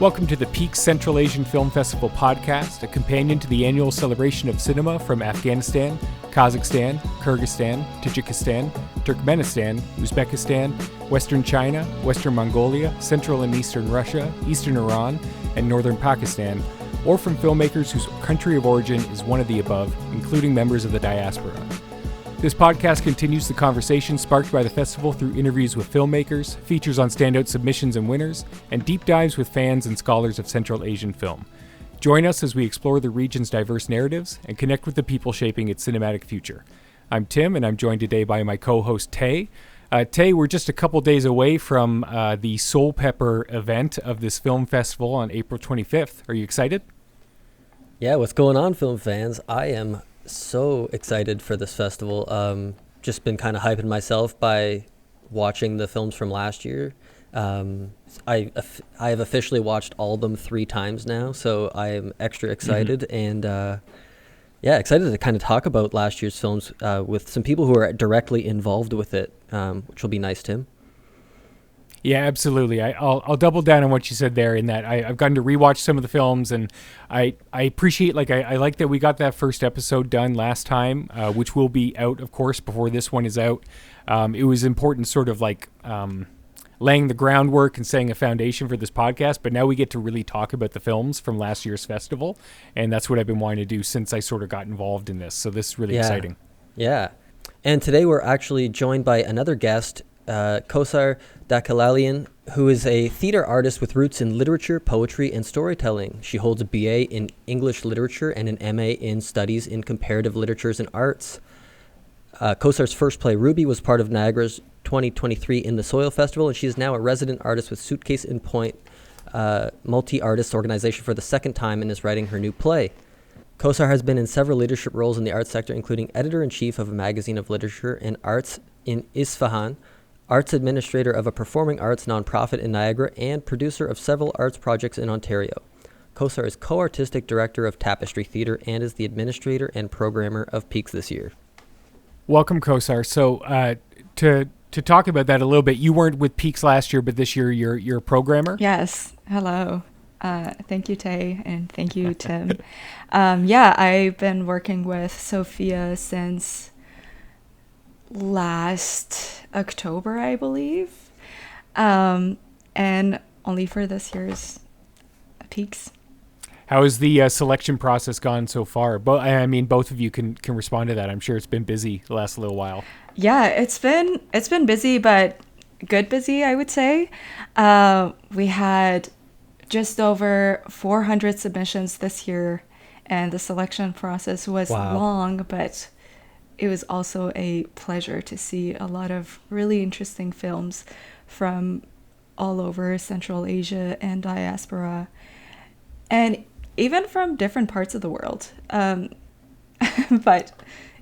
Welcome to the Peaks Central Asian Film Festival podcast, a companion to the annual celebration of cinema from Afghanistan, Kazakhstan, Kyrgyzstan, Tajikistan, Turkmenistan, Uzbekistan, Western China, Western Mongolia, Central and Eastern Russia, Eastern Iran, and Northern Pakistan, or from filmmakers whose country of origin is one of the above, including members of the diaspora. This podcast continues the conversation sparked by the festival through interviews with filmmakers, features on standout submissions and winners, and deep dives with fans and scholars of Central Asian film. Join us as we explore the region's diverse narratives and connect with the people shaping its cinematic future. I'm Tim, and I'm joined today by my co-host Tay. Tay, we're just a couple days away from the Soulpepper event of this film festival on April 25th. Are you excited? Yeah, what's going on, film fans? I am so excited for this festival. Just been kind of hyping myself by watching the films from last year. I have officially watched all of them 3 times now, so I am extra excited and excited to kind of talk about last year's films with some people who are directly involved with it, which will be nice, Tim. Yeah, absolutely. I'll double down on what you said there in that I've gotten to rewatch some of the films, and I appreciate, I like that we got that first episode done last time, which will be out, of course, before this one is out. It was important sort of laying the groundwork and setting a foundation for this podcast, but now we get to really talk about the films from last year's festival, and that's what I've been wanting to do since I sort of got involved in this. So this is really exciting. Yeah. And today we're actually joined by another guest, Kosar Dakhilalian, who is a theater artist with roots in literature, poetry, and storytelling. She holds a BA in English literature and an MA in studies in comparative literatures and arts. Kosar's first play, Ruby, was part of Niagara's 2023 In the Soil Festival, and she is now a resident artist with Suitcase and Point multi-artist organization for the second time and is writing her new play. Kosar has been in several leadership roles in the arts sector, including editor-in-chief of a magazine of literature and arts in Isfahan, arts administrator of a performing arts nonprofit in Niagara, and producer of several arts projects in Ontario. Kosar is co-artistic director of Tapestry Theatre and is the administrator and programmer of Peaks this year. Welcome, Kosar. So to talk about that a little bit, you weren't with Peaks last year, but this year you're a programmer? Yes. Hello. Thank you, Tay, and thank you, Tim. I've been working with Sofia since last October, I believe, and only for this year's Peaks. How has the selection process gone so far? Both of you can respond to that. I'm sure it's been busy the last little while. Yeah, it's been busy, but good busy, I would say. We had just over 400 submissions this year, and the selection process was long, but it was also a pleasure to see a lot of really interesting films from all over Central Asia and diaspora, and even from different parts of the world. But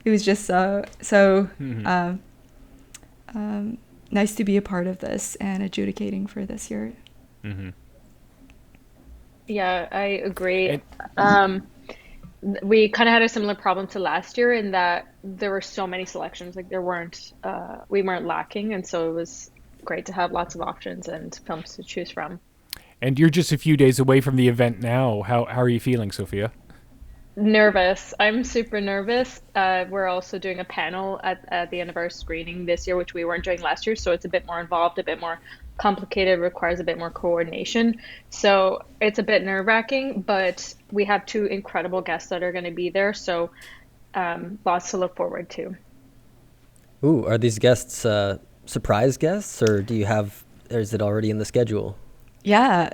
it was just so nice to be a part of this and adjudicating for this year. Mm-hmm. Yeah, I agree. We kind of had a similar problem to last year in that there were so many selections. We weren't lacking, and so it was great to have lots of options and films to choose from. And you're just a few days away from the event now. How are you feeling, Sofia? Nervous. I'm super nervous. We're also doing a panel at the end of our screening this year, which we weren't doing last year, so it's a bit more involved, a bit more complicated, requires a bit more coordination. So it's a bit nerve-wracking, but we have 2 incredible guests that are going to be there, so lots to look forward to. Ooh, are these guests surprise guests, or is it already in the schedule? Yeah,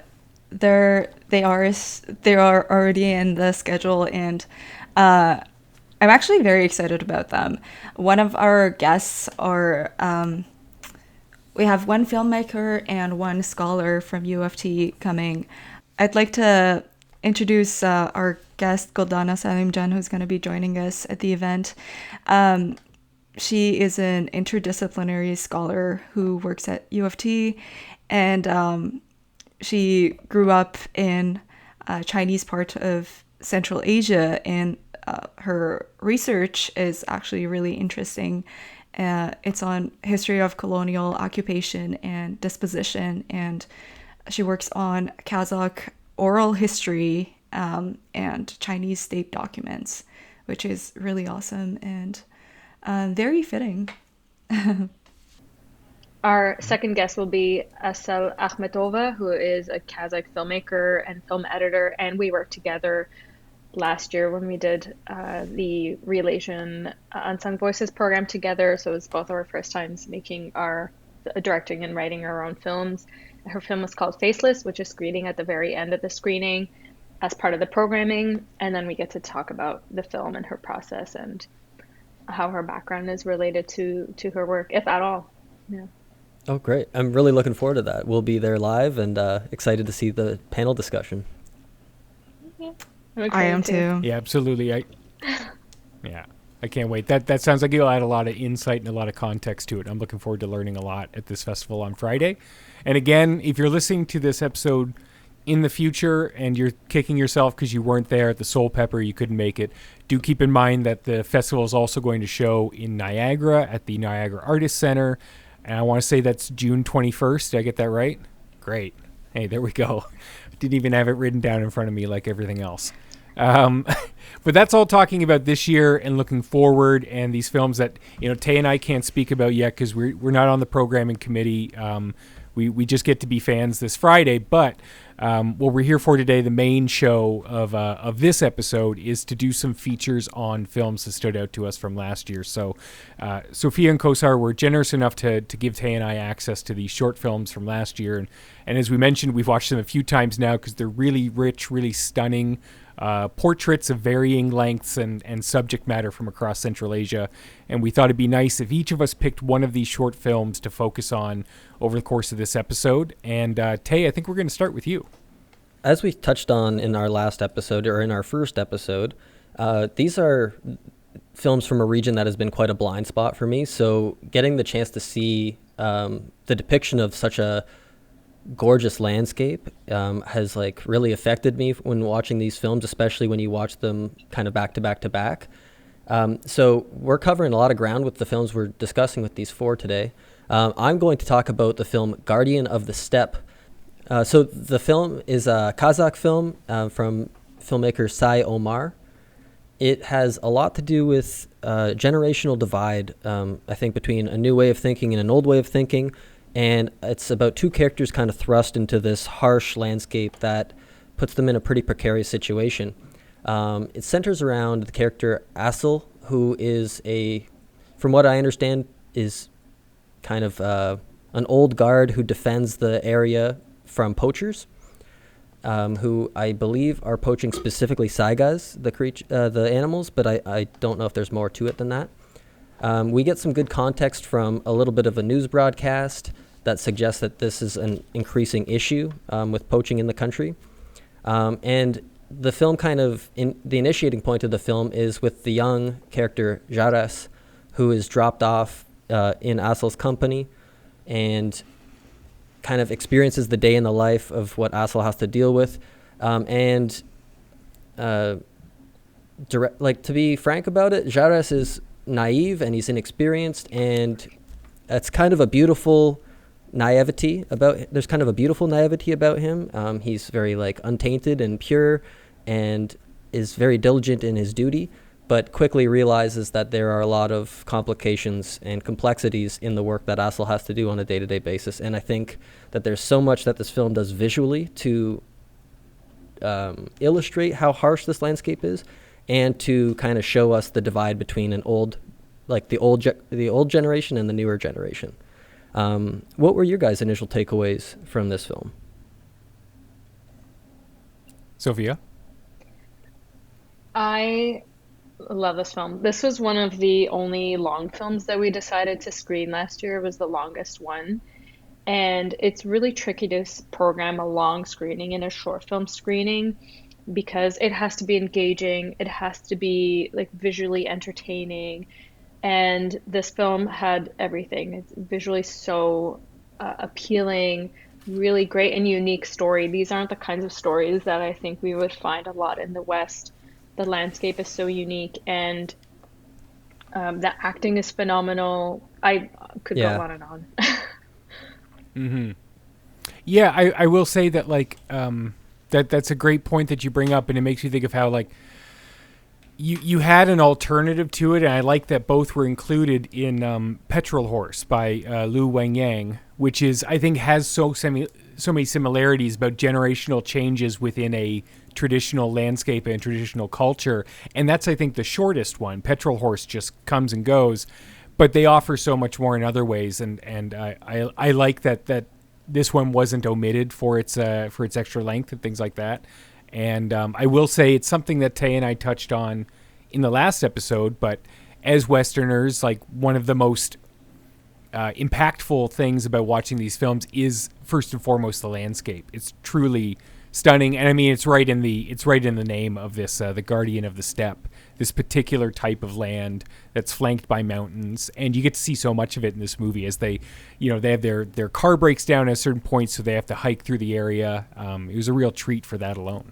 they are already in the schedule, and I'm actually very excited about them. One of our guests are we have one filmmaker and one scholar from U of T coming. I'd like to introduce our guest, Goldana Salimjan, who's going to be joining us at the event. She is an interdisciplinary scholar who works at U of T, and she grew up in a Chinese part of Central Asia, and her research is actually really interesting. It's on history of colonial occupation and disposition, and she works on Kazakh oral history and Chinese state documents, which is really awesome and very fitting. Our second guest will be Asel Akhmetova, who is a Kazakh filmmaker and film editor, and we worked together last year when we did the Real Asian Unsung Voices program together. So it was both our first times directing and writing our own films. Her film is called Faceless, which is screening at the very end of the screening as part of the programming. And then we get to talk about the film and her process and how her background is related to her work, if at all. Yeah. Oh, great. I'm really looking forward to that. We'll be there live and excited to see the panel discussion. Yeah. I am too. Yeah, absolutely. I can't wait. That sounds like you'll add a lot of insight and a lot of context to it. I'm looking forward to learning a lot at this festival on Friday. And again, if you're listening to this episode in the future and you're kicking yourself because you weren't there at the Soulpepper, you couldn't make it, do keep in mind that the festival is also going to show in Niagara at the Niagara Artist Center. And I want to say that's June 21st. Did I get that right? Great. Hey, there we go. Didn't even have it written down in front of me like everything else. But that's all talking about this year and looking forward, and these films that Tay and I can't speak about yet because we're not on the programming committee. We just get to be fans this Friday. But what we're here for today, the main show of this episode, is to do some features on films that stood out to us from last year. So Sofia and Kosar were generous enough to give Tay and I access to these short films from last year. And as we mentioned, we've watched them a few times now because they're really rich, really stunning portraits of varying lengths and subject matter from across Central Asia. And we thought it'd be nice if each of us picked one of these short films to focus on over the course of this episode. And Tay, I think we're going to start with you. As we touched on in our last episode, or in our first episode, these are films from a region that has been quite a blind spot for me. So getting the chance to see the depiction of such a gorgeous landscape has really affected me when watching these films, especially when you watch them kind of back to back to back. So we're covering a lot of ground with the films we're discussing with these four today. I'm going to talk about the film Guardian of the Steppe. So the film is a Kazakh film from filmmaker Omar. It has a lot to do with generational divide, I think, between a new way of thinking and an old way of thinking. And it's about two characters kind of thrust into this harsh landscape that puts them in a pretty precarious situation. It centers around the character Asel, who is from what I understand, is kind of an old guard who defends the area from poachers, who I believe are poaching specifically saigas, the animals, but I don't know if there's more to it than that. We get some good context from a little bit of a news broadcast that suggests that this is an increasing issue with poaching in the country. And the film the initiating point of the film is with the young character Jaras, who is dropped off in Asel's company and kind of experiences the day in the life of what Asel has to deal with. To be frank about it, Jaras is naive and he's inexperienced, and it's kind of a beautiful naivety about him. He's very untainted and pure and is very diligent in his duty, but quickly realizes that there are a lot of complications and complexities in the work that Asel has to do on a day-to-day basis. And I think that there's so much that this film does visually to illustrate how harsh this landscape is, and to kind of show us the divide between the old generation and the newer generation. What were your guys' initial takeaways from this film? Sophia? I love this film. This was one of the only long films that we decided to screen last year. It was the longest one. And it's really tricky to program a long screening in a short film screening because it has to be engaging. It has to be visually entertaining. And this film had everything. It's visually so appealing, really great and unique story. These aren't the kinds of stories that I think we would find a lot in the West. The landscape is so unique, and the acting is phenomenal. I could go on and on. Mm-hmm. Yeah, I will say that That's a great point that you bring up, and it makes me think of how like you had an alternative to it, and I like that both were included in Petrol Horse by Lu Wengyang, which is, I think, has so many similarities about generational changes within a traditional landscape and traditional culture. And that's, I think, the shortest one. Petrol Horse just comes and goes, but they offer so much more in other ways. And I like that this one wasn't omitted for its extra length and things like that. And I will say it's something that Tay and I touched on in the last episode, but as Westerners, like one of the most impactful things about watching these films is first and foremost the landscape. It's truly stunning, and I mean it's right in the name of this, the Guardian of the Steppe, this particular type of land that's flanked by mountains, and you get to see so much of it in this movie as they have their car breaks down at a certain point, so they have to hike through the area. It was a real treat for that alone.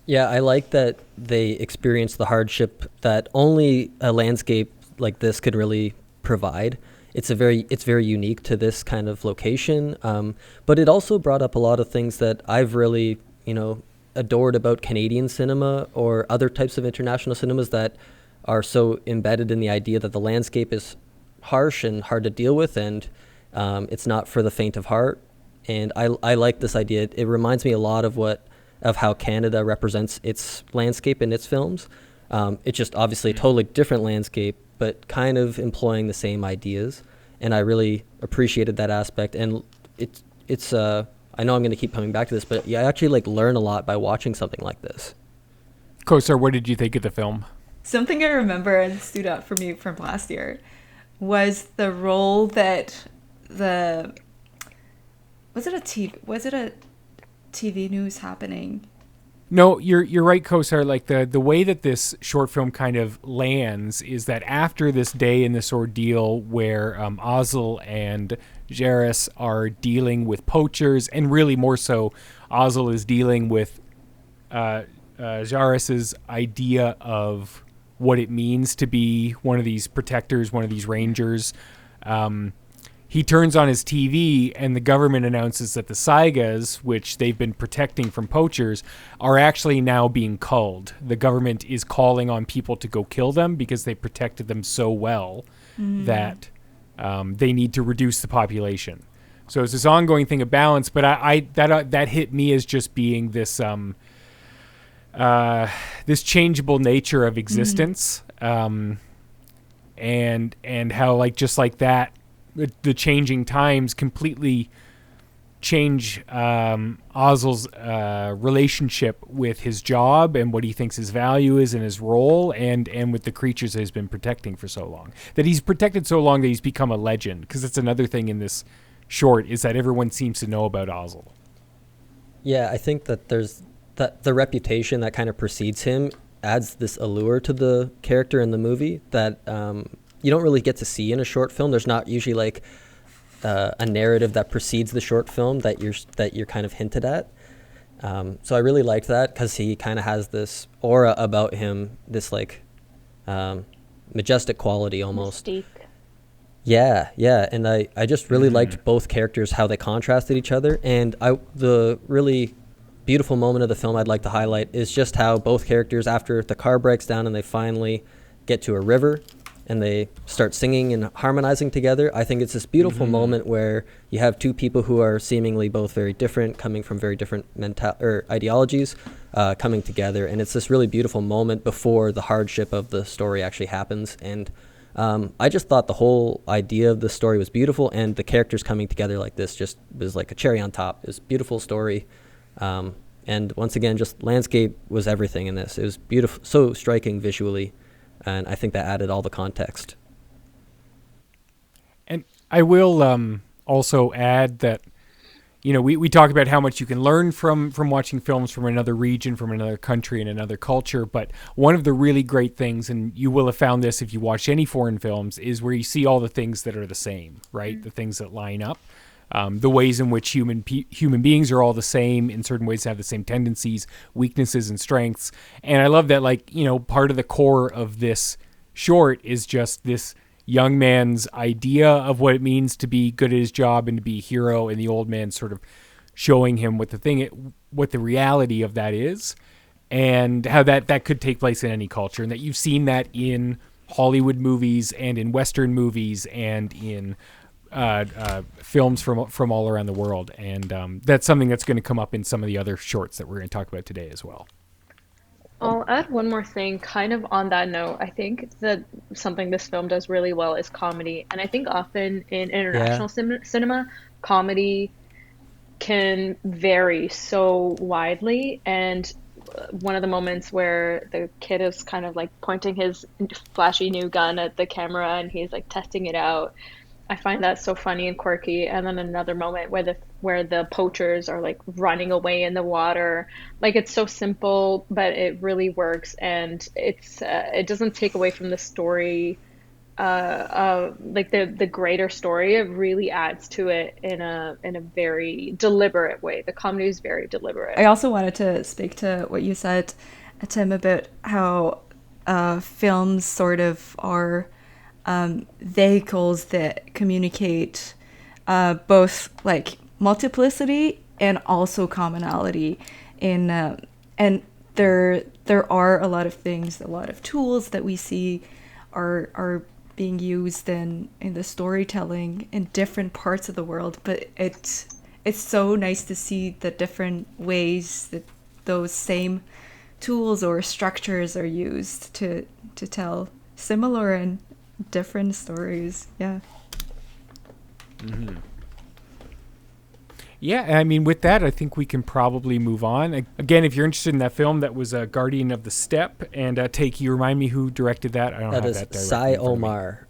Yeah, I like that they experienced the hardship that only a landscape like this could really provide. It's very unique to this kind of location, but it also brought up a lot of things that I've really, adored about Canadian cinema or other types of international cinemas that are so embedded in the idea that the landscape is harsh and hard to deal with, and it's not for the faint of heart. And I like this idea. It reminds me a lot of how Canada represents its landscape in its films. It's just obviously a totally different landscape, but kind of employing the same ideas. And I really appreciated that aspect. And it's I know I'm going to keep coming back to this, but yeah, I actually learn a lot by watching something like this. Kosar, what did you think of the film? Something I remember and stood out for me from last year was the role that was it a TV news happening? No, you're right, Kosar. Like the way that this short film kind of lands is that after this day in this ordeal where Ozzel and Jairus are dealing with poachers, and really more so, Ozzel is dealing with Jairus's idea of what it means to be one of these protectors, one of these rangers. He turns on his TV and the government announces that the Saigas, which they've been protecting from poachers, are actually now being culled. The government is calling on people to go kill them because they protected them so well that they need to reduce the population. So it's this ongoing thing of balance, but that hit me as just being this this changeable nature of existence, and how just like that, the changing times completely change Ozzel's relationship with his job and what he thinks his value is and his role, and with the creatures that he's been protecting for so long. That he's protected so long that he's become a legend, because that's another thing in this short, is that everyone seems to know about Ozzel. Yeah, I think that the reputation that kind of precedes him adds this allure to the character in the movie that you don't really get to see in a short film. There's not usually a narrative that precedes the short film that you're kind of hinted at. So I really liked that because he kind of has this aura about him, this majestic quality almost. Mystique. Yeah, and I just really liked both characters, how they contrasted each other. And the really beautiful moment of the film I'd like to highlight is just how both characters, after the car breaks down and they finally get to a river and they start singing and harmonizing together. I think it's this beautiful moment where you have two people who are seemingly both very different, coming from very different ideologies, coming together. And it's this really beautiful moment before the hardship of the story actually happens. And I just thought the whole idea of the story was beautiful, and the characters coming together like this just was like a cherry on top. It was a beautiful story. And once again, just landscape was everything in this. It was beautiful, so striking visually. And I think that added all the context. And I will also add that, we talk about how much you can learn from watching films from another region, from another country, and another culture. But one of the really great things, and you will have found this if you watch any foreign films, is where you see all the things that are the same, right? The things that line up. The ways in which human beings are all the same, in certain ways have the same tendencies, weaknesses, and strengths. And I love that, part of the core of this short is just this young man's idea of what it means to be good at his job and to be a hero, and the old man sort of showing him what the reality of that is, and how that could take place in any culture, and that you've seen that in Hollywood movies and in Western movies and in films from all around the world. And that's something that's going to come up in some of the other shorts that we're going to talk about today as well. I'll add one more thing, kind of on that note. I think that something this film does really well is comedy. And I think often in international cinema, comedy can vary so widely. And one of the moments where the kid is kind of like pointing his flashy new gun at the camera and he's like testing it out, I find that so funny and quirky. And then another moment where the poachers are like running away in the water. Like, it's so simple, but it really works, and it doesn't take away from the story, like the greater story. It really adds to it in a very deliberate way. The comedy is very deliberate. I also wanted to speak to what you said, Tim, about how films sort of are vehicles that communicate both like multiplicity and also commonality in and there are a lot of things, a lot of tools that we see are being used in the storytelling in different parts of the world, but it's so nice to see the different ways that those same tools or structures are used to tell similar and different stories. Yeah. Mm-hmm. Yeah, I mean, with that, I think we can probably move on. Again, if you're interested in that film, that was Guardian of the Steppe. And Take, you remind me who directed that? I don't have that directly. That is Omar.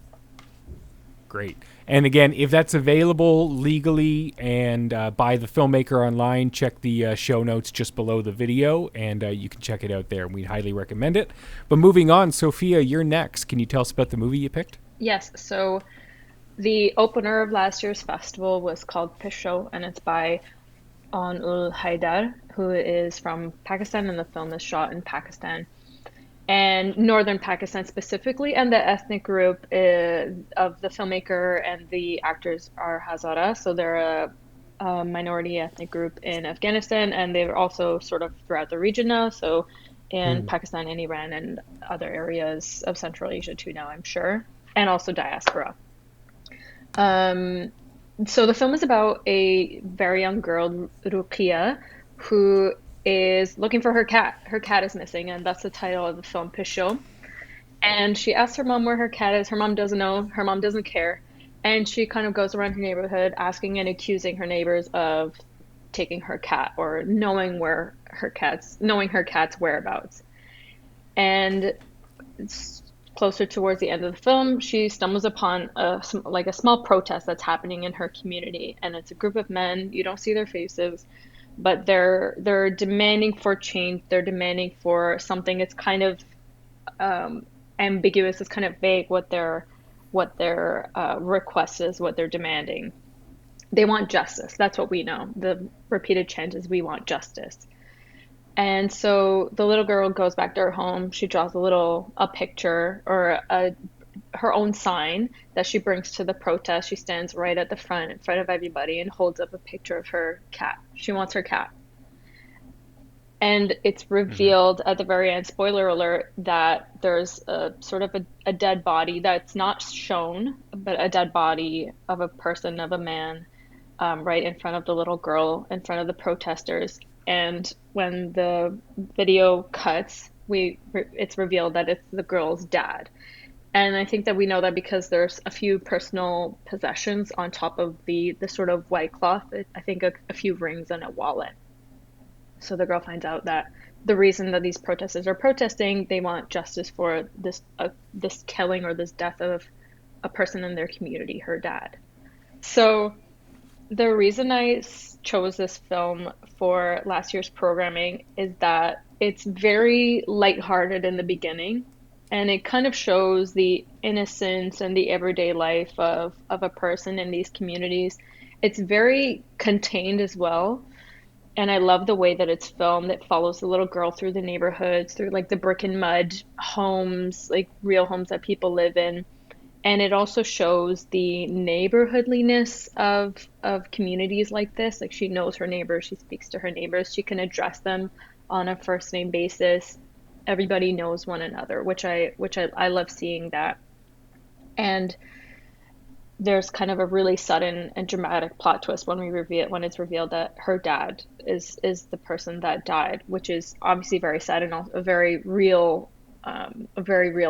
Great. And again, if that's available legally and by the filmmaker online, check the show notes just below the video, and you can check it out there. We highly recommend it. But moving on, Sophia, you're next. Can you tell us about the movie you picked? Yes, so the opener of last year's festival was called Pisho, and it's by Haider, who is from Pakistan, and the film is shot in Pakistan and northern Pakistan specifically. And the ethnic group of the filmmaker and the actors are Hazara, so they're a minority ethnic group in Afghanistan, and they're also sort of throughout the region now, so in Pakistan and Iran and other areas of Central Asia too now, I'm sure, and also diaspora. So the film is about a very young girl, Ruqia, who is looking for her cat. Her cat is missing, and that's the title of the film, Pisho. And she asks her mom where her cat is. Her mom doesn't know. Her mom doesn't care. And she kind of goes around her neighborhood asking and accusing her neighbors of taking her cat or knowing her cat's whereabouts. And it's closer towards the end of the film, she stumbles upon a small protest that's happening in her community, and it's a group of men. You don't see their faces, but they're demanding for change. They're demanding for something. It's kind of ambiguous. It's kind of vague what their request is, what they're demanding. They want justice. That's what we know. The repeated chant is, "We want justice." And so the little girl goes back to her home. She draws a picture or her own sign that she brings to the protest. She stands right at the front, in front of everybody, and holds up a picture of her cat. She wants her cat. And it's revealed at the very end, spoiler alert, that there's a sort of a dead body that's not shown, but a dead body of a person, of a man, right in front of the little girl, in front of the protesters. And when the video cuts, it's revealed that it's the girl's dad. And I think that we know that because there's a few personal possessions on top of the sort of white cloth. I think a few rings and a wallet. So the girl finds out that the reason that these protesters are protesting, they want justice for this killing or this death of a person in their community, her dad. So the reason I chose this film for last year's programming is that it's very lighthearted in the beginning, and it kind of shows the innocence and the everyday life of a person in these communities. It's very contained as well, and I love the way that it's filmed. It follows the little girl through the neighborhoods, through like the brick and mud homes, like real homes that people live in. And it also shows the neighborhoodliness of communities like this. Like, she knows her neighbors, she speaks to her neighbors, she can address them on a first name basis. Everybody knows one another, which I love seeing that. And there's kind of a really sudden and dramatic plot twist when it's revealed that her dad is the person that died, which is obviously very sad and also a very real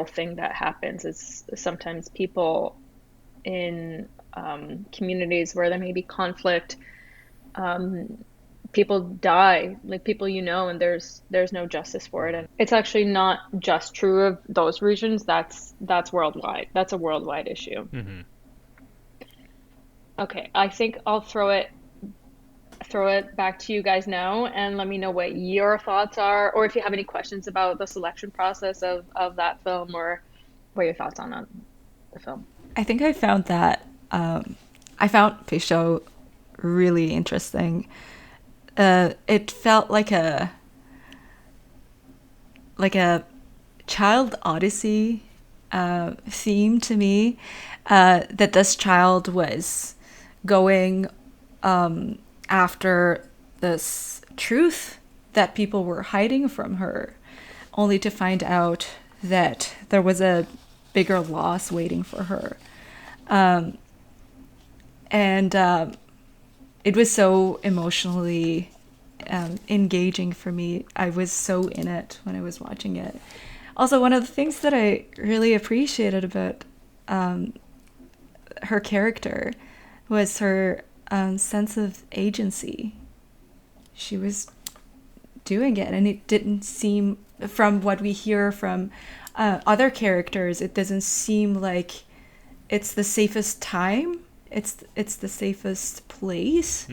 thing that happens. Is sometimes people in communities where there may be conflict, people die, like people and there's no justice for it. And it's actually not just true of those regions. That's worldwide. That's a worldwide issue. Mm-hmm. Okay, I think I'll throw it back to you guys now and let me know what your thoughts are, or if you have any questions about the selection process of that film, or what your thoughts on the film. I think I found that I found Pisho really interesting. It felt like a child odyssey theme to me, that this child was going after this truth that people were hiding from her, only to find out that there was a bigger loss waiting for her. And it was so emotionally engaging for me. I was so in it when I was watching it. Also, one of the things that I really appreciated about her character was her sense of agency. She was doing it, and it didn't seem, from what we hear from other characters, it doesn't seem like it's the safest time, it's the safest place.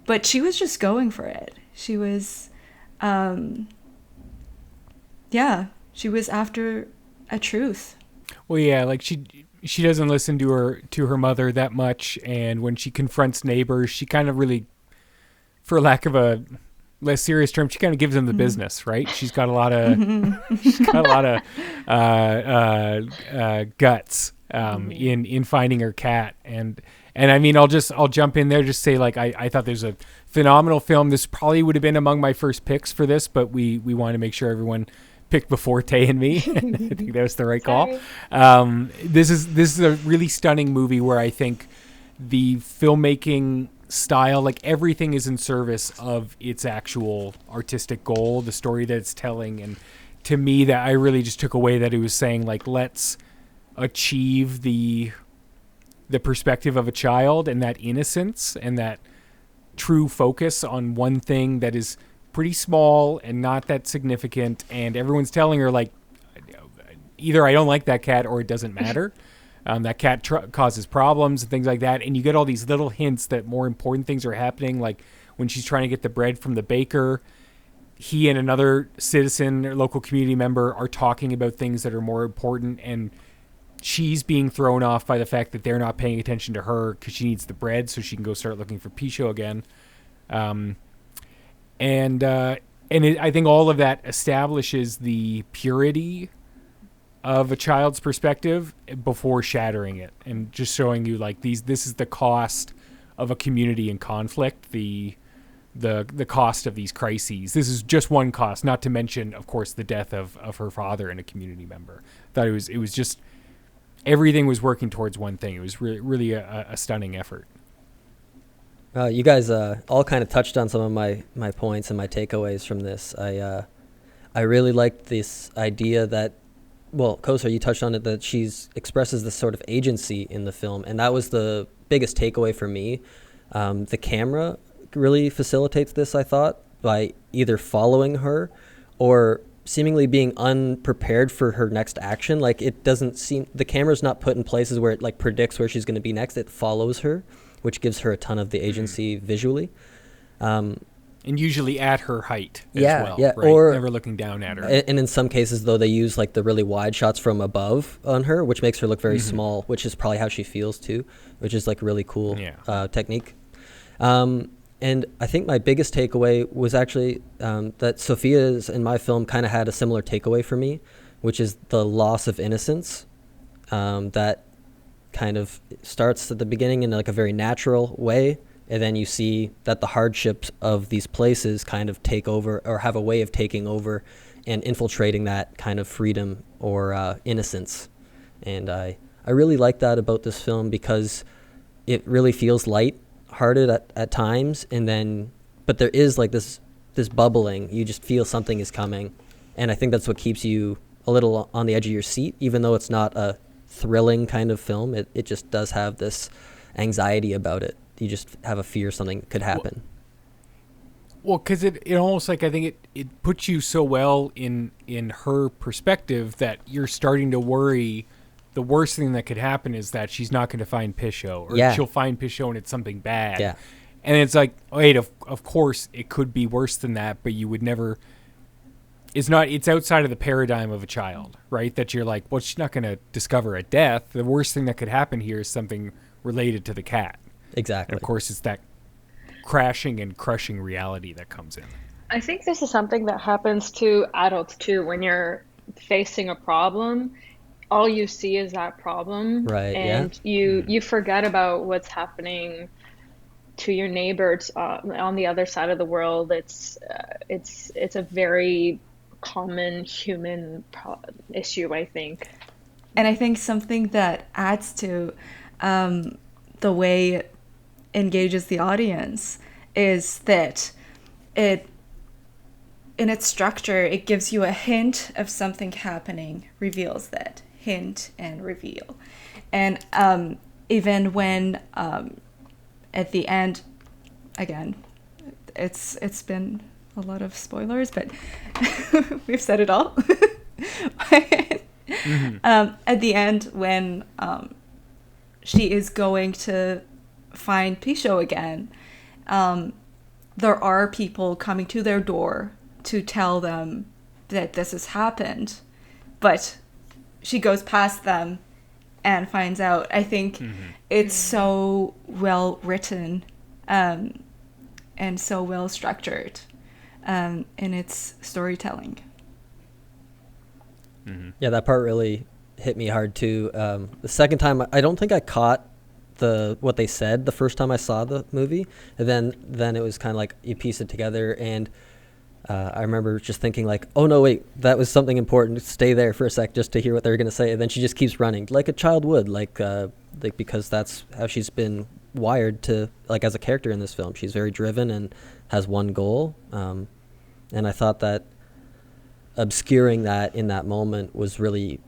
But she was just going for it. She was she was after a truth. Well, yeah, like she doesn't listen to her mother that much, and when she confronts neighbors, she kind of really, for lack of a less serious term, she kind of gives them the business, right? She's got a lot of guts in finding her cat, and I mean, I'll jump in there, just say, like, I thought there's a phenomenal film. This probably would have been among my first picks for this, but we want to make sure everyone picked before Tay and me. I think that was the right call. This is a really stunning movie where I think the filmmaking style, like, everything is in service of its actual artistic goal, the story that it's telling. And to me, that I really just took away that it was saying, like, let's achieve the perspective of a child and that innocence and that true focus on one thing that is pretty small and not that significant, and everyone's telling her, like, either I don't like that cat or it doesn't matter. That cat causes problems and things like that, and you get all these little hints that more important things are happening, like when she's trying to get the bread from the baker, he and another citizen or local community member are talking about things that are more important, and she's being thrown off by the fact that they're not paying attention to her because she needs the bread so she can go start looking for Pisho again. I think all of that establishes the purity of a child's perspective before shattering it, and just showing you, like, this is the cost of a community in conflict, the cost of these crises. This is just one cost, not to mention, of course, the death of her father and a community member. I thought it was just everything was working towards one thing. It was really a stunning effort. You guys all kind of touched on some of my points and my takeaways from this. I really liked this idea that, well, Kosar, you touched on it, that she expresses this sort of agency in the film, and that was the biggest takeaway for me. The camera really facilitates this, I thought, by either following her or seemingly being unprepared for her next action. Like, it doesn't seem, the camera's not put in places where it, like, predicts where she's going to be next. It follows her, which gives her a ton of the agency visually. And usually at her height as well, yeah, right? Or never looking down at her. And in some cases, though, they use, like, the really wide shots from above on her, which makes her look very small, which is probably how she feels too, which is, like, really cool technique. And I think my biggest takeaway was actually that Sofia's in my film kind of had a similar takeaway for me, which is the loss of innocence. That kind of starts at the beginning in like a very natural way, and then you see that the hardships of these places kind of take over, or have a way of taking over and infiltrating that kind of freedom or innocence. And I really like that about this film, because it really feels light-hearted at times, but there is like this bubbling. You just feel something is coming, and I think that's what keeps you a little on the edge of your seat, even though it's not a thrilling kind of film. It just does have this anxiety about it. You just have a fear something could happen. Well, because it almost like, I think it puts you so well in her perspective that you're starting to worry. The worst thing that could happen is that she's not going to find Pisho, or she'll find Pisho and it's something bad. Yeah. And it's like, wait, of course it could be worse than that, but you would never. It's outside of the paradigm of a child, right? That you're like, well, she's not going to discover a death. The worst thing that could happen here is something related to the cat. Exactly. And of course, it's that crashing and crushing reality that comes in. I think this is something that happens to adults too. When you're facing a problem, all you see is that problem, right? And you forget about what's happening to your neighbors on the other side of the world. It's a very common human issue, I think. And I think something that adds to the way it engages the audience is that in its structure, it gives you a hint of something happening, reveals that hint and reveal. And even when at the end, again, it's been a lot of spoilers, but we've said it all. At the end, when she is going to find Pisho again, there are people coming to their door to tell them that this has happened, but she goes past them and finds out. I think it's so well written and so well structured in its storytelling. Yeah, that part really hit me hard too. The second time, I don't think I caught what they said the first time I saw the movie, and then it was kind of like you piece it together, and I remember just thinking like, oh no, wait, that was something important. Stay there for a sec just to hear what they're going to say, and then she just keeps running like a child would, like because that's how she's been wired to, like, as a character in this film. She's very driven and has one goal, and I thought that obscuring that in that moment was really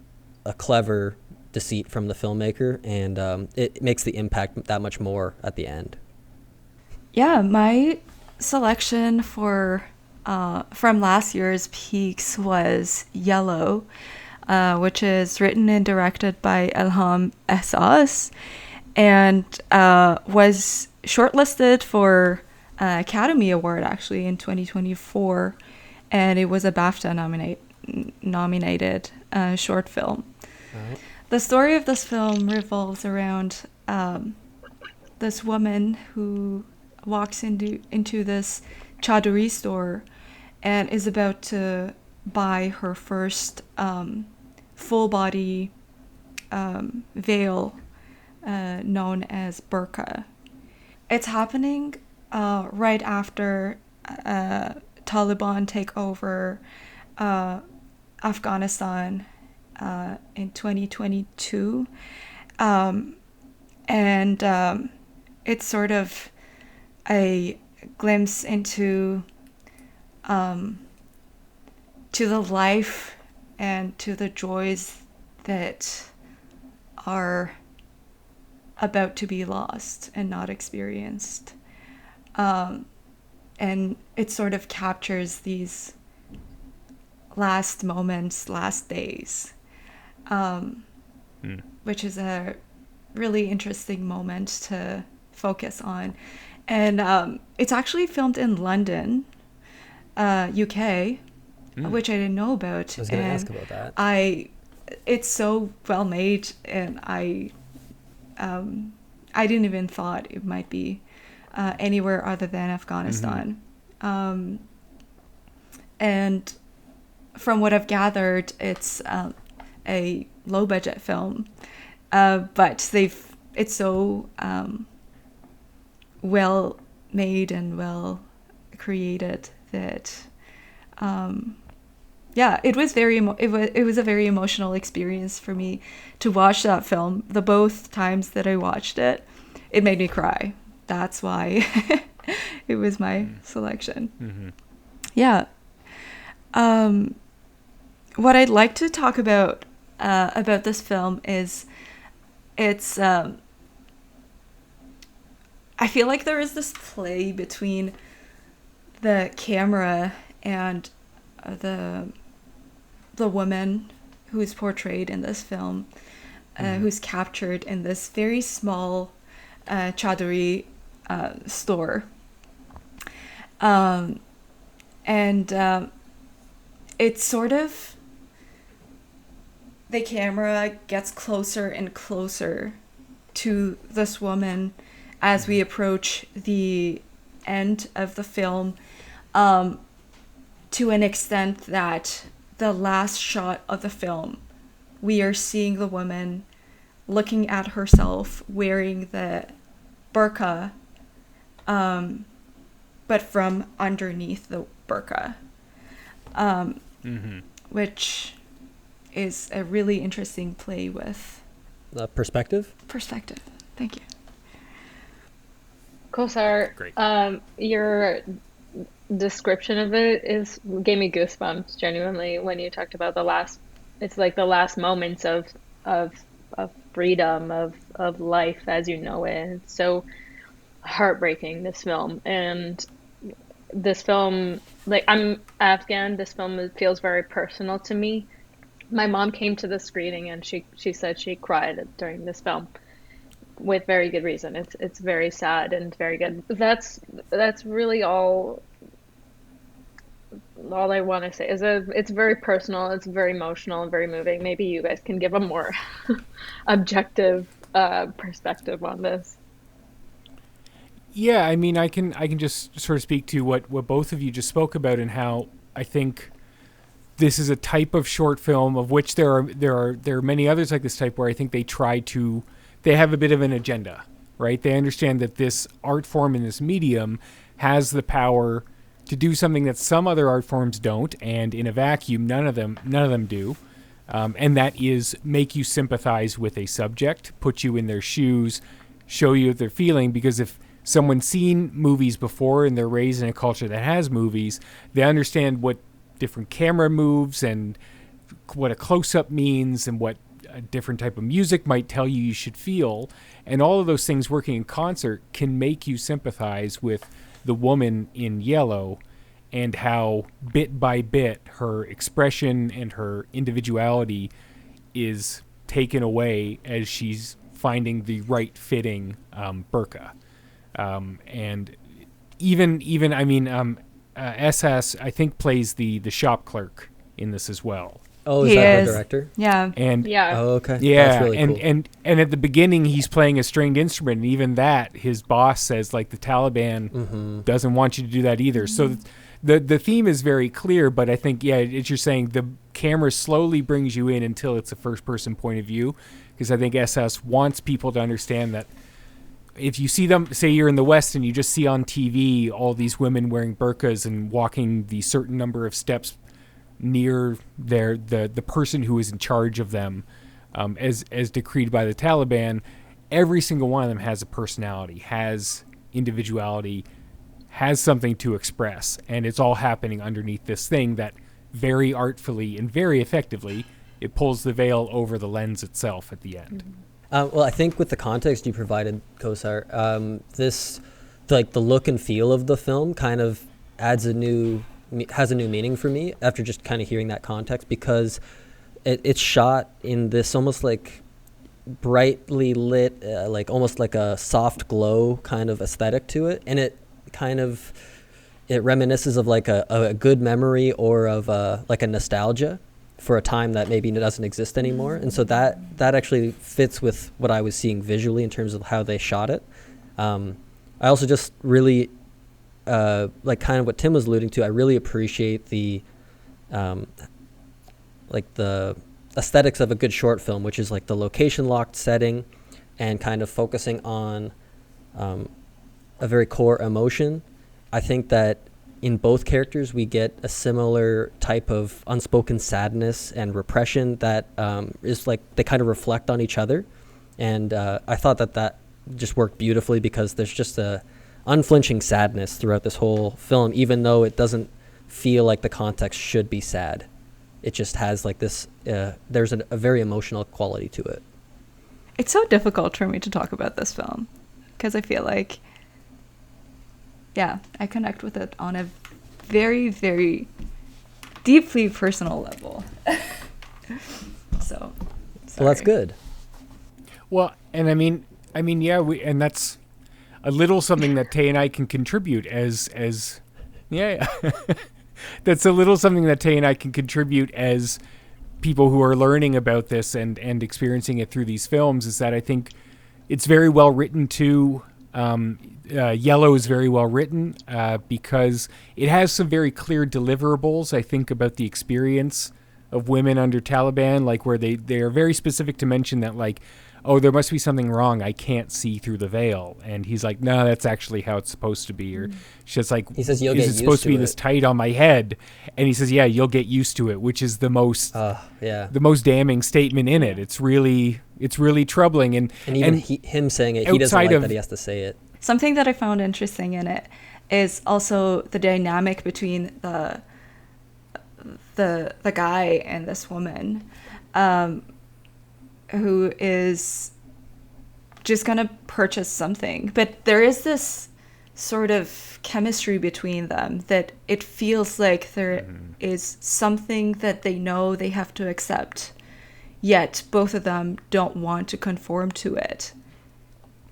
a clever deceit from the filmmaker, and it makes the impact that much more at the end. Yeah, my selection for from last year's Peaks was Yellow, which is written and directed by Elham Ehsas, and was shortlisted for Academy Award actually in 2024, and it was a BAFTA nominated short film. Right. The story of this film revolves around this woman who walks into this chadori store and is about to buy her first full body veil known as burqa. It's happening right after Taliban take over Afghanistan in 2022, and it's sort of a glimpse into to the life and to the joys that are about to be lost and not experienced, and it sort of captures these last moments, last days, which is a really interesting moment to focus on. And it's actually filmed in London, UK, which I didn't know about. I was going to ask about that. It's so well made, and I didn't even thought it might be anywhere other than Afghanistan. And from what I've gathered, it's a low budget film, but it's so well made and well created that it was it was a very emotional experience for me to watch that film. The both times that I watched it, it made me cry. That's why it was my selection. Mm-hmm. Yeah. What I'd like to talk about this film is it's I feel like there is this play between the camera and the woman who is portrayed in this film, who's captured in this very small chadori store. It's sort of, the camera gets closer and closer to this woman as we approach the end of the film, to an extent that the last shot of the film, we are seeing the woman looking at herself wearing the burqa, but from underneath the burqa, which is a really interesting play with perspective. Thank you. Kosar, Great. Your description of it gave me goosebumps genuinely when you talked about the last moments of freedom, of life as you know it. It's so heartbreaking, this film. And this film, like, I'm Afghan, this film feels very personal to me. My mom came to the screening and she said she cried during this film, with very good reason. It's very sad and very good. That's really all I want to say is it's very personal, it's very emotional and very moving. Maybe you guys can give a more objective perspective on this. Yeah, I mean, I can just sort of speak to what both of you just spoke about, and how I think this is a type of short film of which there are many others like this type, where I think they have a bit of an agenda, right? They understand that this art form and this medium has the power to do something that some other art forms don't, and in a vacuum, none of them do, and that is make you sympathize with a subject, put you in their shoes, show you what they're feeling. Because if someone's seen movies before and they're raised in a culture that has movies, they understand what different camera moves and what a close-up means and what a different type of music might tell you should feel. And all of those things working in concert can make you sympathize with the woman in yellow, and how bit by bit her expression and her individuality is taken away as she's finding the right fitting burqa. And even I mean, Ehsas, I think, plays the shop clerk in this as well. Oh, is that the director? Yeah. And Yeah. Oh, okay. yeah, That's really cool. and at the beginning he's playing a stringed instrument, and even that his boss says, like, the Taliban doesn't want you to do that either. So the theme is very clear, but I think, yeah, as you're saying, the camera slowly brings you in until it's a first person point of view, because I think Ehsas wants people to understand that if you see them, say you're in the West and you just see on TV all these women wearing burqas and walking the certain number of steps near the person who is in charge of them, as decreed by the Taliban, every single one of them has a personality, has individuality, has something to express, and it's all happening underneath this thing that very artfully and very effectively, it pulls the veil over the lens itself at the end. Well, I think with the context you provided, Kosar, this, like, the look and feel of the film kind of has a new meaning for me after just kind of hearing that context, because it's shot in this almost like brightly lit, like almost like a soft glow kind of aesthetic to it, and it reminisces of like a good memory or of like a nostalgia for a time that maybe doesn't exist anymore. And so that actually fits with what I was seeing visually in terms of how they shot it. I also just really, like kind of what Tim was alluding to, I really appreciate the, like the aesthetics of a good short film, which is like the location locked setting and kind of focusing on a very core emotion. I think that in both characters we get a similar type of unspoken sadness and repression that is like they kind of reflect on each other. And I thought that just worked beautifully because there's just a unflinching sadness throughout this whole film, even though it doesn't feel like the context should be sad. It just has like this, there's a very emotional quality to it. It's so difficult for me to talk about this film because I feel like, yeah, I connect with it on a very, very deeply personal level. So, well, that's good. Well, and I mean, yeah, and that's a little something that Tay and I can contribute as yeah. That's a little something that Tay and I can contribute as people who are learning about this and experiencing it through these films, is that I think it's very well written too. Yellow is very well written because it has some very clear deliverables, I think, about the experience of women under Taliban, like where they are very specific to mention that, like, oh, there must be something wrong. I can't see through the veil. And he's like, no, that's actually how it's supposed to be. Or she's like, he says, you'll is get it supposed used to be to this it. tight on my head? And he says, yeah, you'll get used to it, which is the most damning statement in it. It's really troubling. And even him saying it, he doesn't like that he has to say it. Something that I found interesting in it is also the dynamic between the guy and this woman, who is just gonna purchase something, but there is this sort of chemistry between them that it feels like there is something that they know they have to accept, yet both of them don't want to conform to it,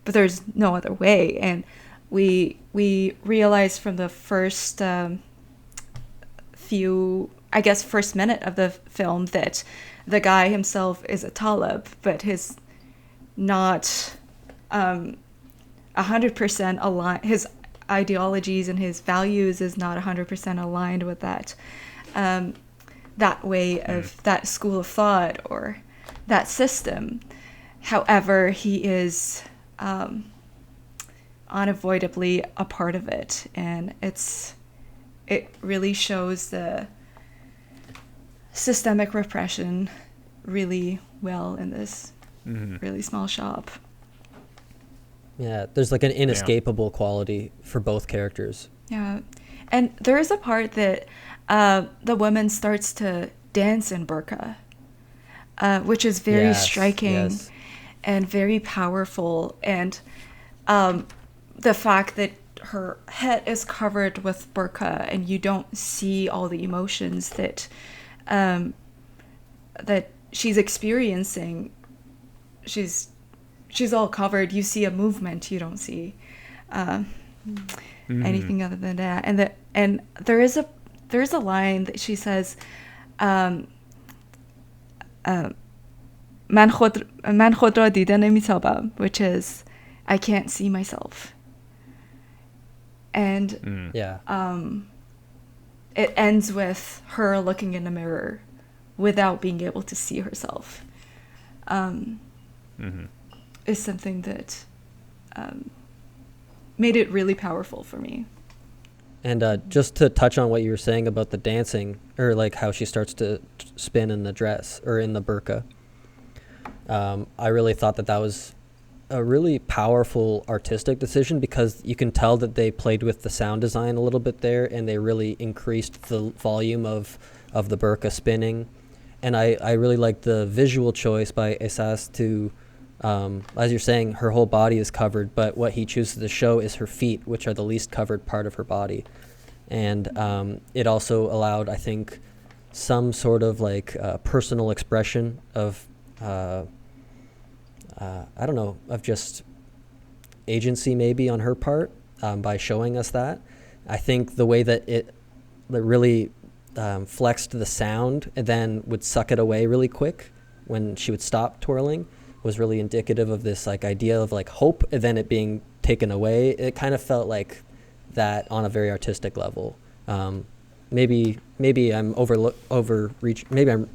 but there's no other way. And we realize from the first first minute of the film that the guy himself is a Talib, but his not 100% aligned. His ideologies and his values is not 100% aligned with that way of that school of thought or that system. However, he is unavoidably a part of it, and it really shows the systemic repression really well in this really small shop. Yeah, there's like an inescapable quality for both characters. Yeah, and there is a part that the woman starts to dance in burqa, which is very striking and very powerful. And the fact that her head is covered with burqa and you don't see all the emotions that she's experiencing. She's all covered. You see a movement. You don't see anything other than that. And there is a line that she says, "Man khod ra dide nemitabam," which is, I can't see myself. And it ends with her looking in the mirror without being able to see herself. Is something that made it really powerful for me. And just to touch on what you were saying about the dancing, or like how she starts to spin in the dress or in the burqa, I really thought that was a really powerful artistic decision, because you can tell that they played with the sound design a little bit there, and they really increased the volume of the burqa spinning. And I really like the visual choice by Ehsas to, as you're saying, her whole body is covered, but what he chooses to show is her feet, which are the least covered part of her body. And it also allowed, I think, some sort of like personal expression of, I don't know, of just agency maybe on her part by showing us that. I think the way that it really flexed the sound and then would suck it away really quick when she would stop twirling was really indicative of this like idea of like hope and then it being taken away. It kind of felt like that on a very artistic level. Maybe I'm overreach. Maybe I'm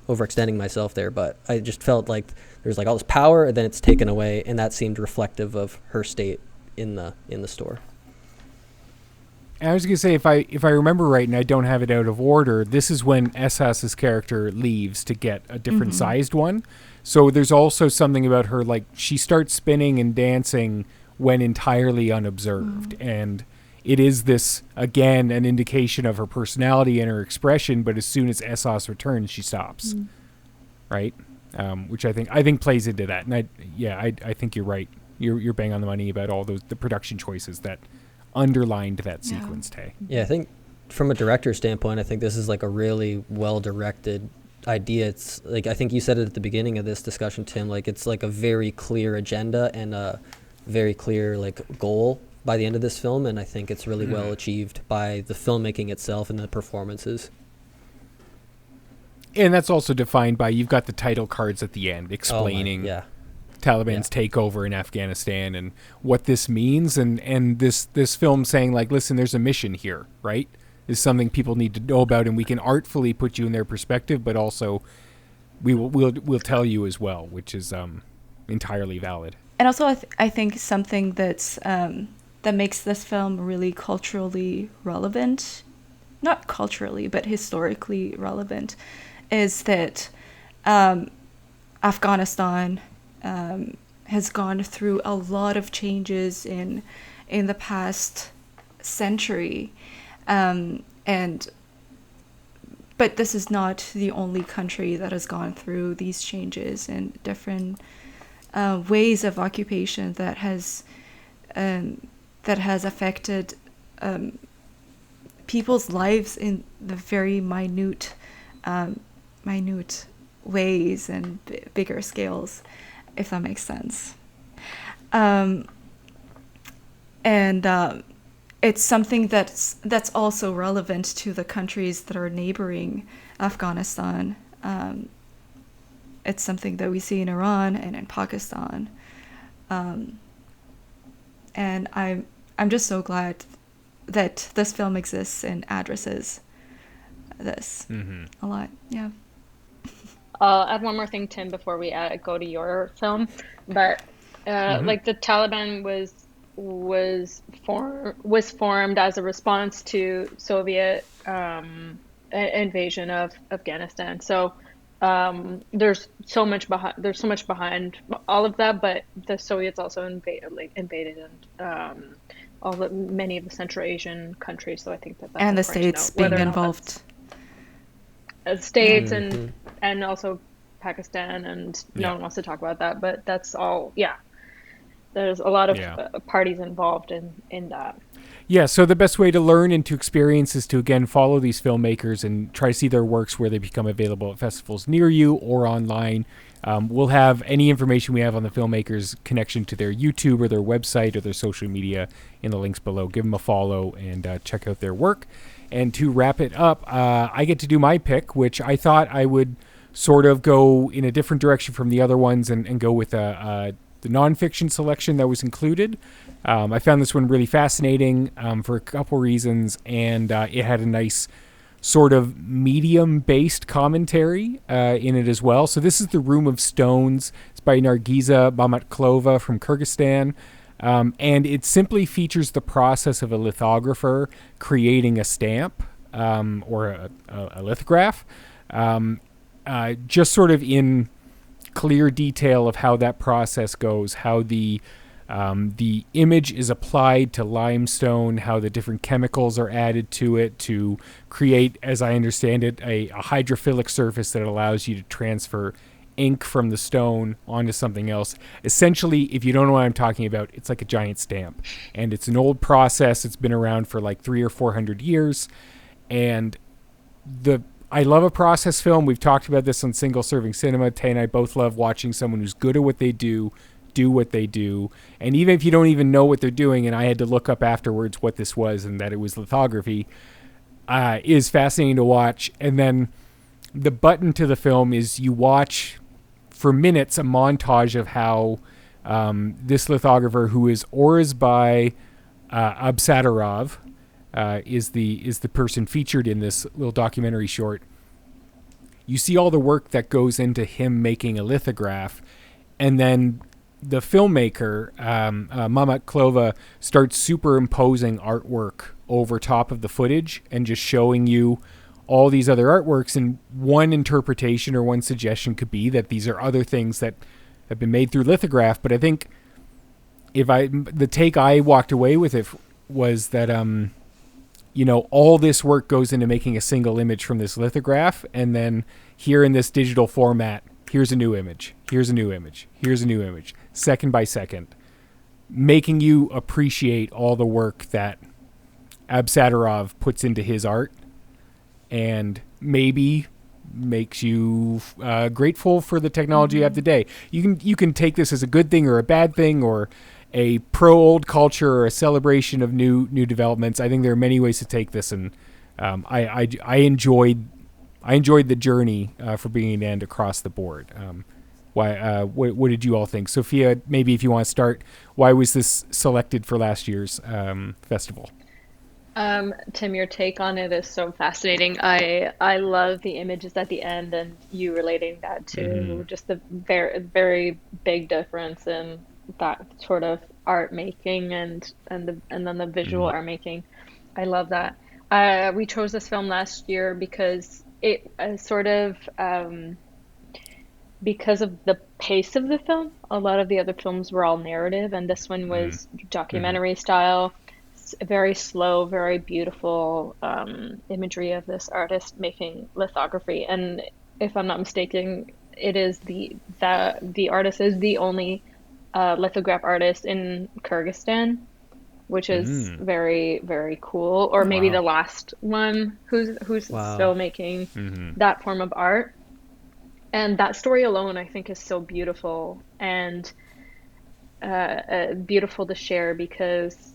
overextending myself there, but I just felt like there's like all this power and then it's taken away, and that seemed reflective of her state in the store. I was gonna say, if I remember right, and I don't have it out of order, this is when Ehsas's character leaves to get a different sized one. So there's also something about her, like she starts spinning and dancing when entirely unobserved, and it is this again an indication of her personality and her expression. But as soon as Ehsas returns, she stops, right? Which I think plays into that. And I think you're right. You're bang on the money about all the production choices that underlined that sequence, Tay. Yeah, I think from a director's standpoint, I think this is like a really well-directed idea. It's like, I think you said it at the beginning of this discussion, Tim, like it's like a very clear agenda and a very clear like goal by the end of this film, and I think it's really well achieved by the filmmaking itself and the performances. And that's also defined by, you've got the title cards at the end explaining Taliban's takeover in Afghanistan and what this means, and this film saying like, listen, there's a mission here, right? Is something people need to know about, and we can artfully put you in their perspective, but also we'll tell you as well, which is entirely valid. And also, I think something that's that makes this film really culturally relevant, not culturally, but historically relevant, is that Afghanistan has gone through a lot of changes in the past century, but this is not the only country that has gone through these changes and different ways of occupation that has affected people's lives in the very minute ways and bigger scales, if that makes sense. It's something that's also relevant to the countries that are neighboring Afghanistan. It's something that we see in Iran and in Pakistan. And I'm just so glad that this film exists and addresses this a lot. Yeah. I'll add one more thing, Tim, before we go to your film. But like the Taliban was formed as a response to Soviet invasion of Afghanistan. So there's so much behind all of that. But the Soviets also invaded many of the Central Asian countries. So I think that's and the states being involved. States and also Pakistan, and no one wants to talk about that, but that's all. There's a lot of parties involved in that. So the best way to learn and to experience is to again follow these filmmakers and try to see their works where they become available at festivals near you or online. We'll have any information we have on the filmmakers' connection to their YouTube or their website or their social media in the links below. Give them a follow and check out their work. And to wrap it up, I get to do my pick, which I thought I would sort of go in a different direction from the other ones and go with the nonfiction selection that was included. I found this one really fascinating for a couple reasons, and it had a nice sort of medium-based commentary in it as well. So this is The Room of Stones. It's by Nargiza Mamatkulova from Kyrgyzstan. And it simply features the process of a lithographer creating a stamp or a lithograph, just sort of in clear detail of how that process goes, how the image is applied to limestone, how the different chemicals are added to it to create, as I understand it, a hydrophilic surface that allows you to transfer ink from the stone onto something else. Essentially, if you don't know what I'm talking about, it's like a giant stamp, and it's an old process. It's been around for like 300 or 400 years, and I love a process film. We've talked about this on Single Serving Cinema. Tay and I both love watching someone who's good at what they do what they do, and even if you don't even know what they're doing, and I had to look up afterwards what this was and that it was lithography, is fascinating to watch. And then the button to the film is you watch for minutes a montage of how this lithographer, who is Orazbai Absadarov, is the person featured in this little documentary short. you see all the work that goes into him making a lithograph, and then the filmmaker, Mamatkulova, starts superimposing artwork over top of the footage and just showing you all these other artworks. And one interpretation or one suggestion could be that these are other things that have been made through lithograph. But I think the take I walked away with it was that, all this work goes into making a single image from this lithograph. And then here in this digital format, here's a new image, here's a new image, here's a new image, second by second, making you appreciate all the work that Absatarov puts into his art, and maybe makes you grateful for the technology of the day. You can take this as a good thing or a bad thing, or a pro old culture or a celebration of new developments. I think there are many ways to take this, and I enjoyed the journey for being an end across the board. What did you all think? Sophia, maybe if you want to start, why was this selected for last year's festival? Tim, your take on it is so fascinating. I love the images at the end, and you relating that to just the very, very big difference in that sort of art making and then the visual art making. I love that. We chose this film last year because it because of the pace of the film. A lot of the other films were all narrative, and this one was documentary style. Very slow, very beautiful imagery of this artist making lithography. And if I'm not mistaken, it is the artist is the only lithograph artist in Kyrgyzstan, which is very, very cool. Or maybe the last one who's still making that form of art. And that story alone, I think, is so beautiful and beautiful to share, because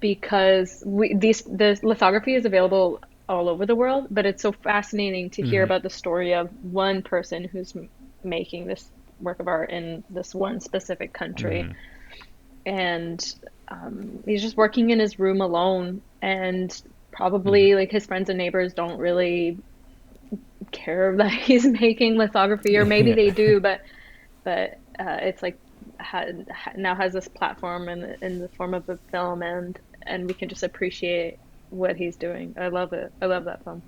this lithography is available all over the world, but it's so fascinating to hear about the story of one person who's making this work of art in this one specific country. And he's just working in his room alone, and probably like his friends and neighbors don't really care that he's making lithography, or maybe they do, but it's like now has this platform in the form of a film, and we can just appreciate what he's doing. I love it. I love that film.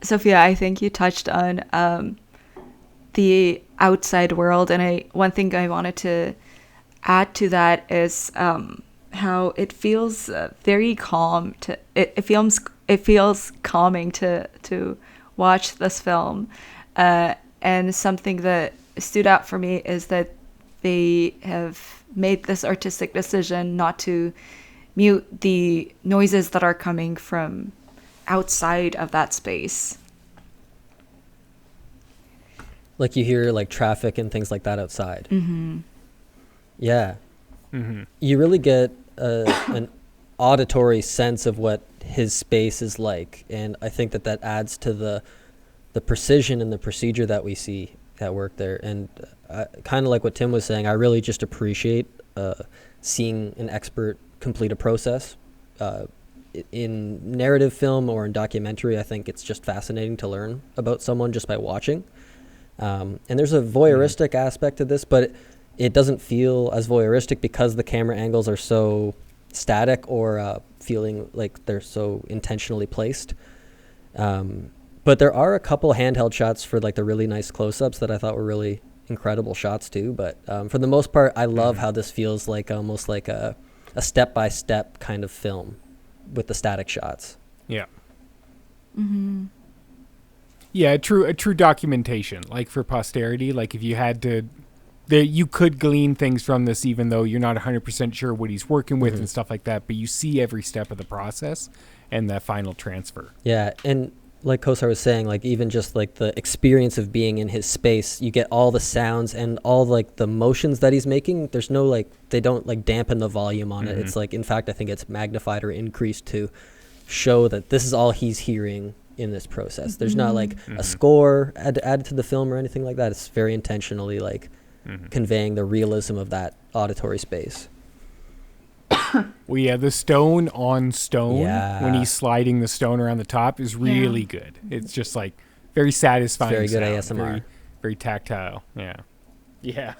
Sophia, I think you touched on the outside world, and one thing I wanted to add to that is how it feels very calm. It feels calming to watch this film, and something that stood out for me is that they have made this artistic decision not to mute the noises that are coming from outside of that space. Like you hear like traffic and things like that outside. Yeah. You really get an auditory sense of what his space is like, and I think that adds to the precision and the procedure that we see at work there. And kind of like what Tim was saying, I really just appreciate seeing an expert complete a process. In narrative film or in documentary, I think it's just fascinating to learn about someone just by watching. And there's a voyeuristic aspect to this, but it doesn't feel as voyeuristic because the camera angles are so static or feeling like they're so intentionally placed. But there are a couple handheld shots for like the really nice close-ups that I thought were really incredible shots too. But for the most part, I love how this feels like almost like a step-by-step kind of film with the static shots. Yeah. Yeah, a true documentation, like for posterity. Like if you had to, you could glean things from this, even though you're not 100% sure what he's working with and stuff like that. But you see every step of the process and the final transfer. Yeah, and like Kosar was saying, like even just like the experience of being in his space, you get all the sounds and all like the motions that he's making. There's no like, they don't like dampen the volume on it. It's like, in fact, I think it's magnified or increased to show that this is all he's hearing in this process. There's not like a score added to the film or anything like that. It's very intentionally like conveying the realism of that auditory space. Well, yeah, the stone on stone Yeah. when he's sliding the stone around the top is really good. It's just like very satisfying. Very good sound, ASMR. Very, very tactile. Yeah. Yeah.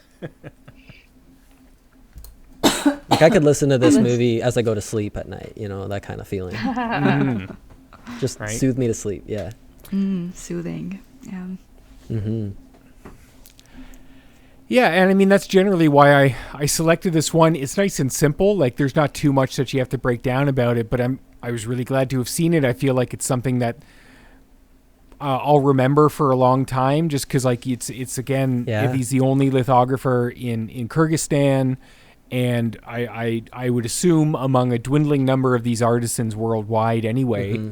Like I could listen to this movie as I go to sleep at night, that kind of feeling. Just Right. soothe me to sleep. Yeah. Soothing. Yeah. Mm-hmm. Yeah, and I mean that's generally why I selected this one. It's nice and simple. Like there's not too much that you have to break down about it, but I was really glad to have seen it. I feel like it's something that I'll remember for a long time, just because like it's again, Yeah. he's the only lithographer in Kyrgyzstan, and I would assume among a dwindling number of these artisans worldwide anyway. Mm-hmm.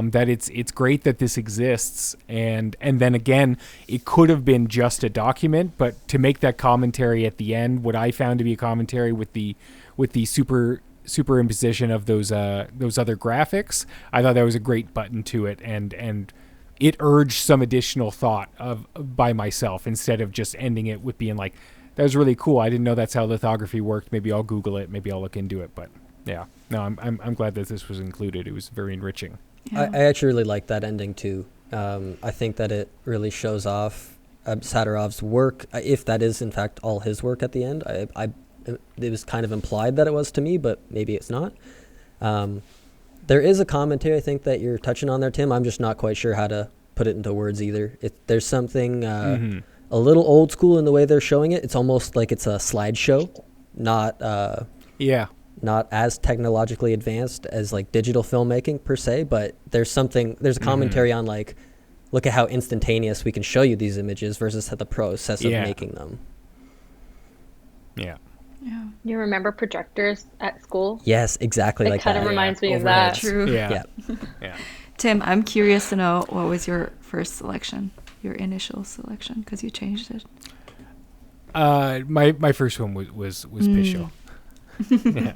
That it's great that this exists, and then again, it could have been just a document, but to make that commentary at the end, what I found to be a commentary with the superimposition of those other graphics, I thought that was a great button to it, and it urged some additional thought by myself instead of just ending it with being like, that was really cool. I didn't know that's how lithography worked. Maybe I'll Google it. Maybe I'll look into it. But yeah, no, I'm glad that this was included. It was very enriching. Yeah. I actually really like that ending too. I think that it really shows off Sadarov's work, if that is in fact all his work at the end. It was kind of implied that it was to me, but maybe it's not. There is a commentary I think that you're touching on there, Tim. I'm just not quite sure how to put it into words either. There's something a little old school in the way they're showing it. It's almost like it's a slideshow, not as technologically advanced as like digital filmmaking per se, but there's a commentary on like, look at how instantaneous we can show you these images versus the process of making them. Yeah. Yeah. You remember projectors at school? Yes, exactly. It like kind that. of reminds me of Overheads. that. True. Yeah. Yeah. Tim, I'm curious to know, what was your first selection, your initial selection, because you changed it. My first one was Pisho. Yeah.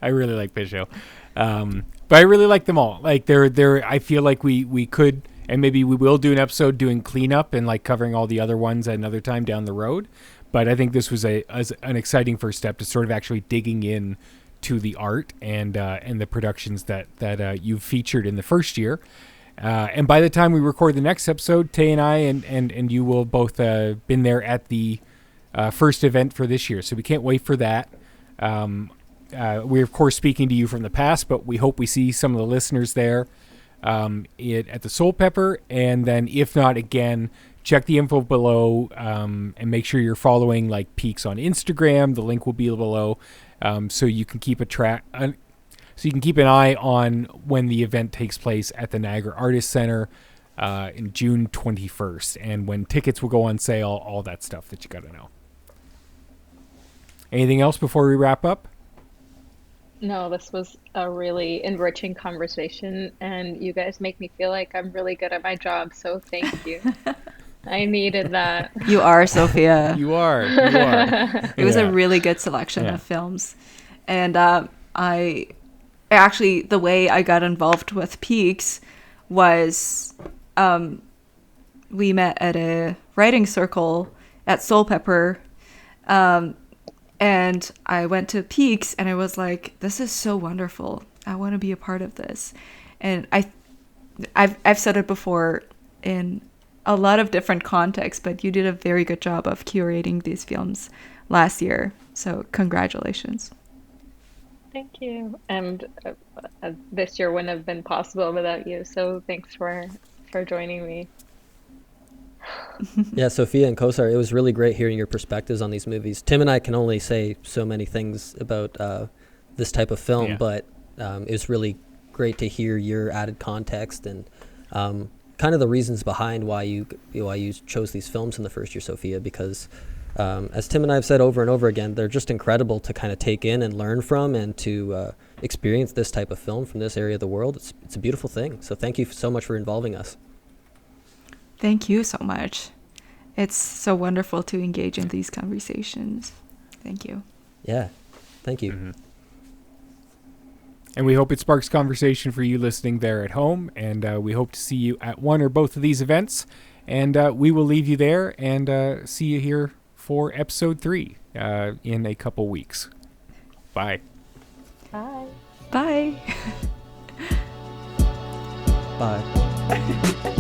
I really like Pisho. But I really like them all. Like they're I feel like we could, and maybe we will do an episode doing cleanup and like covering all the other ones at another time down the road. But I think this was an exciting first step to sort of actually digging in to the art and the productions that you've featured in the first year. And by the time we record the next episode, Tay and I and you will both been there at the first event for this year. So we can't wait for that. We're of course speaking to you from the past, but we hope we see some of the listeners there at the Soulpepper, and then if not, again, check the info below and make sure you're following like Peaks on Instagram. The link will be below, so you can keep an eye on when the event takes place at the Niagara Artist Center in June 21st, and when tickets will go on sale, all that stuff that you got to know. Anything else before we wrap up? No, this was a really enriching conversation, and you guys make me feel like I'm really good at my job, so thank you. I needed that. You are, Sophia. You are. It was a really good selection of films. And I actually, the way I got involved with Peaks was we met at a writing circle at Soulpepper. And I went to Peaks and I was like, this is so wonderful. I want to be a part of this. And I've said it before in a lot of different contexts, but you did a very good job of curating these films last year. So congratulations. Thank you. And this year wouldn't have been possible without you. So thanks for joining me. Yeah, Sophia and Kosar, it was really great hearing your perspectives on these movies. Tim and I can only say so many things about this type of film, but it was really great to hear your added context and kind of the reasons behind why you chose these films in the first year, Sophia, because as Tim and I have said over and over again, they're just incredible to kind of take in and learn from, and to experience this type of film from this area of the world. It's a beautiful thing. So thank you so much for involving us. Thank you so much. It's so wonderful to engage in these conversations. Thank you. Yeah, thank you. Mm-hmm. And we hope it sparks conversation for you listening there at home. And we hope to see you at one or both of these events. And we will leave you there and see you here for episode 3 in a couple weeks. Bye. Bye. Bye. Bye.